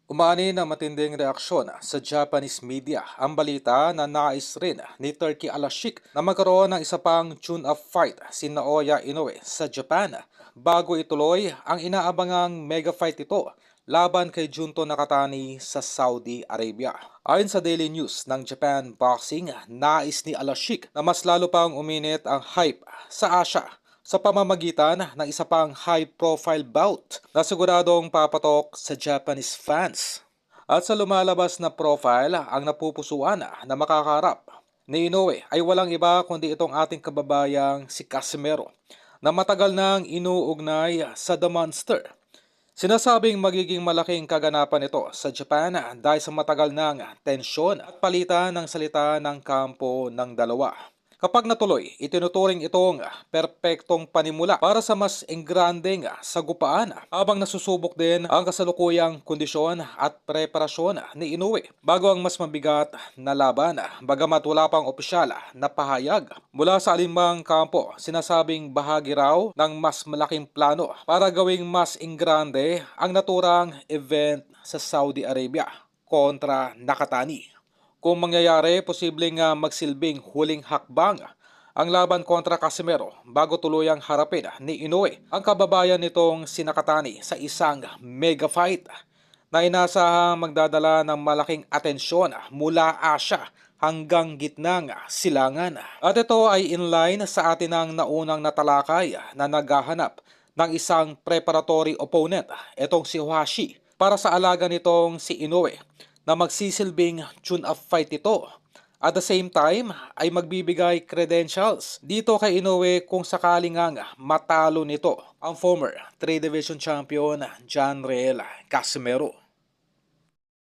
Umani na matinding reaksyon sa Japanese media ang balita na nais rin ni Turkey Al-Sheikh na magkaroon ng isa pang tune-up fight si Naoya Inoue sa Japan bago ituloy ang inaabangang mega fight ito laban kay Junto Nakatani sa Saudi Arabia. Ayon sa Daily News ng Japan Boxing, nais ni Al-Sheikh na mas lalo pang uminit ang hype sa Asia sa pamamagitan ng isa pang high-profile bout na siguradong papatok sa Japanese fans. At sa lumalabas na profile, ang napupusuan na makakarap ni Inoue ay walang iba kundi itong ating kababayang si Casimero na matagal nang inuugnay sa The Monster. Sinasabing magiging malaking kaganapan ito sa Japan dahil sa matagal ng tensyon at palitan ng salita ng kampo ng dalawa. Kapag natuloy, itinuturing itong perpektong panimula para sa mas engrandeng sagupaan habang nasusubok din ang kasalukuyang kondisyon at preparasyon ni Inoue bago ang mas mabigat na laban. Bagamat wala pang opisyal na pahayag mula sa alinmang kampo, sinasabing bahagi raw ng mas malaking plano para gawing mas engrande ang naturang event sa Saudi Arabia kontra Nakatani. Kung mangyayari, posibleng magsilbing huling hakbang ang laban kontra Casimero bago tuluyang harapin ni Inoue ang kababayan nitong si Nakatani sa isang mega fight na inasahang magdadala ng malaking atensyon mula Asia hanggang gitnang silangan. At ito ay inline sa atin ang naunang natalakay na naghahanap ng isang preparatory opponent, itong si Huashi, para sa alaga nitong si Inoue na magsisilbing tune-up fight ito. At the same time ay magbibigay credentials dito kay Inoue kung sakaling nga matalo nito ang former 3 Division Champion John Riel Casimero.